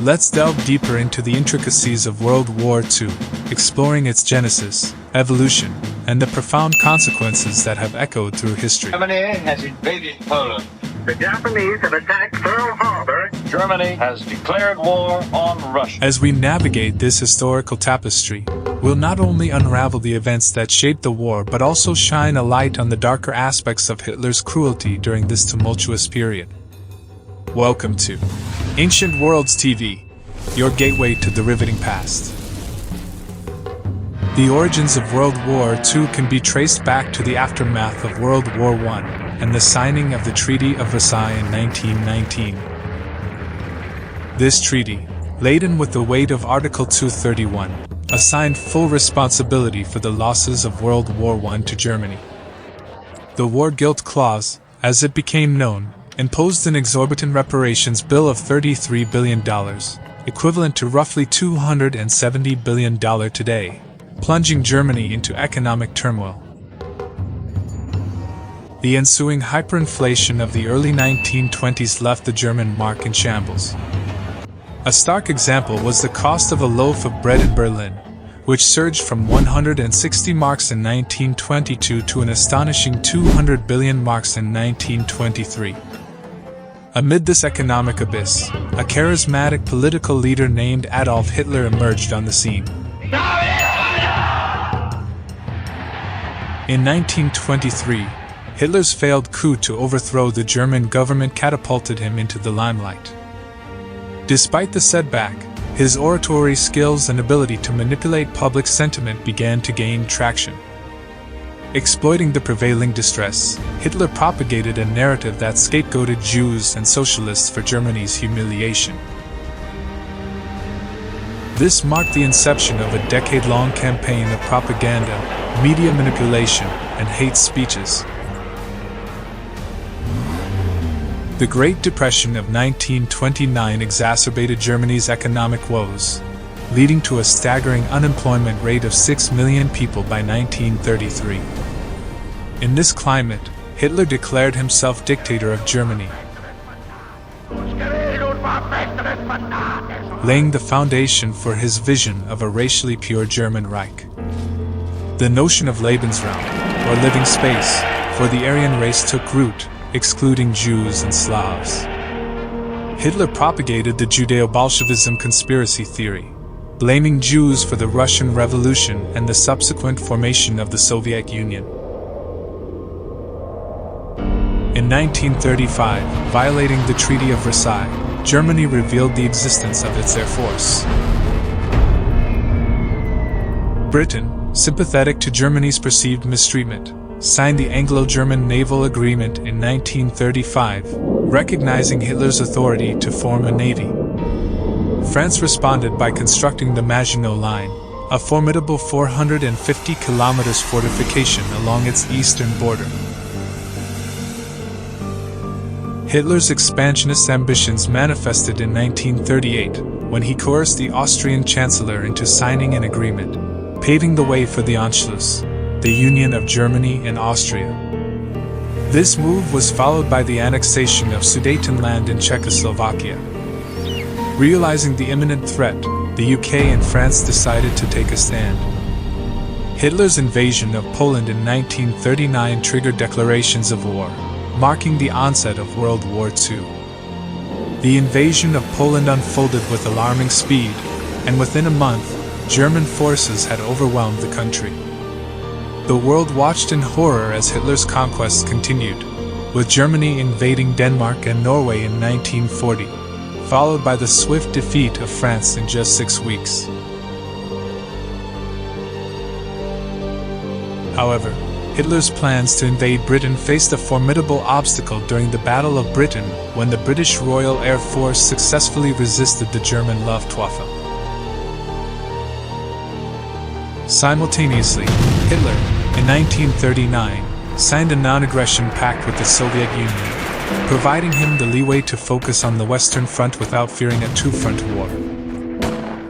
Let's delve deeper into the intricacies of World War II, exploring its genesis, evolution, and the profound consequences that have echoed through history. Germany has invaded Poland. The Japanese have attacked Pearl Harbor. Germany has declared war on Russia. As we navigate this historical tapestry, we'll not only unravel the events that shaped the war but also shine a light on the darker aspects of Hitler's cruelty during this tumultuous period. Welcome to Ancient Worlds TV, your gateway to the riveting past. The origins of World War II can be traced back to the aftermath of World War I and the signing of the Treaty of Versailles in 1919. This treaty, laden with the weight of Article 231, assigned full responsibility for the losses of World War I to Germany. The War Guilt Clause, as it became known, imposed an exorbitant reparations bill of $33 billion, equivalent to roughly $270 billion today, plunging Germany into economic turmoil. The ensuing hyperinflation of the early 1920s left the German mark in shambles. A stark example was the cost of a loaf of bread in Berlin, which surged from 160 marks in 1922 to an astonishing 200 billion marks in 1923. Amid this economic abyss, a charismatic political leader named Adolf Hitler emerged on the scene. In 1923, Hitler's failed coup to overthrow the German government catapulted him into the limelight. Despite the setback, his oratory skills and ability to manipulate public sentiment began to gain traction. Exploiting the prevailing distress, Hitler propagated a narrative that scapegoated Jews and socialists for Germany's humiliation. This marked the inception of a decade-long campaign of propaganda, media manipulation, and hate speeches. The Great Depression of 1929 exacerbated Germany's economic woes, leading to a staggering unemployment rate of 6 million people by 1933. In this climate, Hitler declared himself dictator of Germany, laying the foundation for his vision of a racially pure German Reich. The notion of Lebensraum, or living space, for the Aryan race took root, excluding Jews and Slavs. Hitler propagated the Judeo-Bolshevism conspiracy theory, blaming Jews for the Russian Revolution and the subsequent formation of the Soviet Union. In 1935, violating the Treaty of Versailles, Germany revealed the existence of its air force. Britain, sympathetic to Germany's perceived mistreatment, signed the Anglo-German Naval Agreement in 1935, recognizing Hitler's authority to form a navy. France responded by constructing the Maginot Line, a formidable 450 kilometers fortification along its eastern border. Hitler's expansionist ambitions manifested in 1938 when he coerced the Austrian Chancellor into signing an agreement, paving the way for the Anschluss, the union of Germany and Austria. This move was followed by the annexation of Sudetenland in Czechoslovakia. Realizing the imminent threat, the UK and France decided to take a stand. Hitler's invasion of Poland in 1939 triggered declarations of war, marking the onset of World War II. The invasion of Poland unfolded with alarming speed, and within a month, German forces had overwhelmed the country. The world watched in horror as Hitler's conquests continued, with Germany invading Denmark and Norway in 1940, followed by the swift defeat of France in just 6 weeks. However, Hitler's plans to invade Britain faced a formidable obstacle during the Battle of Britain when the British Royal Air Force successfully resisted the German Luftwaffe. Simultaneously, Hitler, in 1939, signed a non-aggression pact with the Soviet Union, providing him the leeway to focus on the Western Front without fearing a two-front war.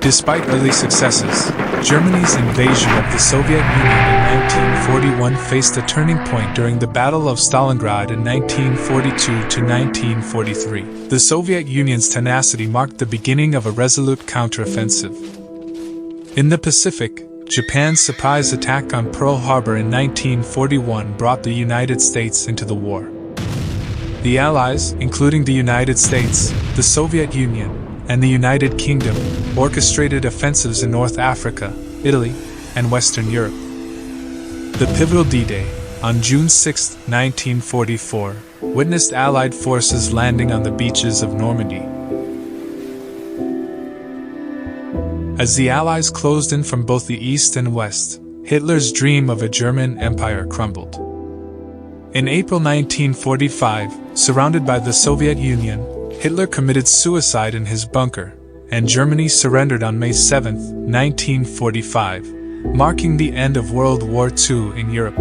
Despite early successes, Germany's invasion of the Soviet Union in 1941 faced a turning point during the Battle of Stalingrad in 1942 to 1943. The Soviet Union's tenacity marked the beginning of a resolute counteroffensive. In the Pacific, Japan's surprise attack on Pearl Harbor in 1941 brought the United States into the war. The Allies, including the United States, the Soviet Union, and the United Kingdom, orchestrated offensives in North Africa, Italy, and Western Europe. The pivotal D-Day, on June 6, 1944, witnessed Allied forces landing on the beaches of Normandy. As the Allies closed in from both the east and west, Hitler's dream of a German empire crumbled. In April 1945, surrounded by the Soviet Union, Hitler committed suicide in his bunker, and Germany surrendered on May 7, 1945, marking the end of World War II in Europe.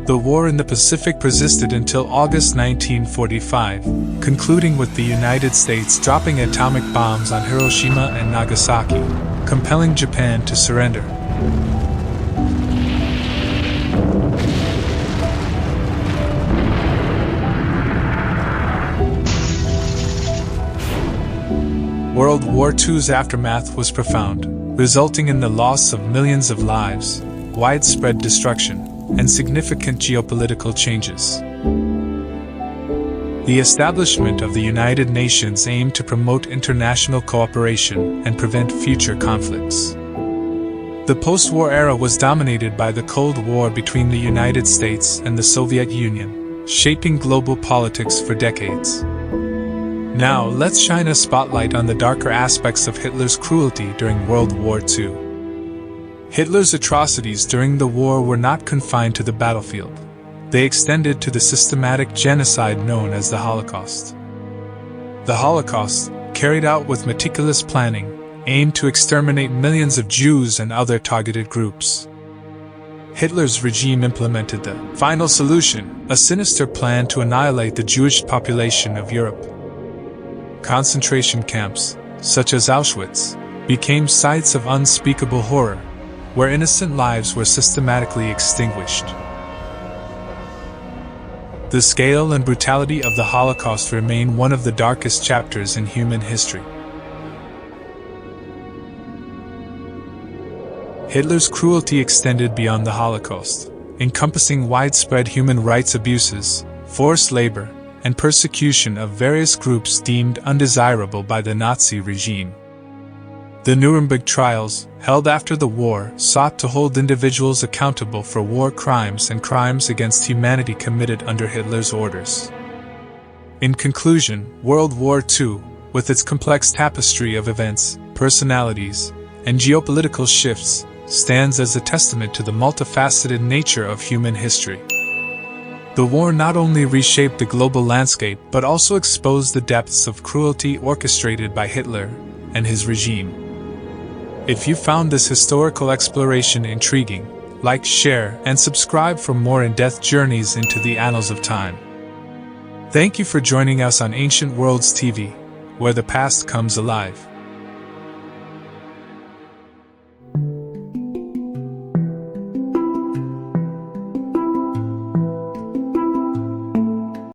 The war in the Pacific persisted until August 1945, concluding with the United States dropping atomic bombs on Hiroshima and Nagasaki, compelling Japan to surrender. World War II's aftermath was profound, resulting in the loss of millions of lives, widespread destruction, and significant geopolitical changes. The establishment of the United Nations aimed to promote international cooperation and prevent future conflicts. The post-war era was dominated by the Cold War between the United States and the Soviet Union, shaping global politics for decades. Now, let's shine a spotlight on the darker aspects of Hitler's cruelty during World War II. Hitler's atrocities during the war were not confined to the battlefield. They extended to the systematic genocide known as the Holocaust. The Holocaust, carried out with meticulous planning, aimed to exterminate millions of Jews and other targeted groups. Hitler's regime implemented the final solution, a sinister plan to annihilate the Jewish population of Europe. Concentration camps, such as Auschwitz, became sites of unspeakable horror, where innocent lives were systematically extinguished. The scale and brutality of the Holocaust remain one of the darkest chapters in human history. Hitler's cruelty extended beyond the Holocaust, encompassing widespread human rights abuses, forced labor, and persecution of various groups deemed undesirable by the Nazi regime. The Nuremberg trials, held after the war, sought to hold individuals accountable for war crimes and crimes against humanity committed under Hitler's orders. In conclusion, World War II, with its complex tapestry of events, personalities, and geopolitical shifts, stands as a testament to the multifaceted nature of human history. The war not only reshaped the global landscape but also exposed the depths of cruelty orchestrated by Hitler and his regime. If you found this historical exploration intriguing, like, share, and subscribe for more in-depth journeys into the annals of time. Thank you for joining us on Ancient Worlds TV, where the past comes alive.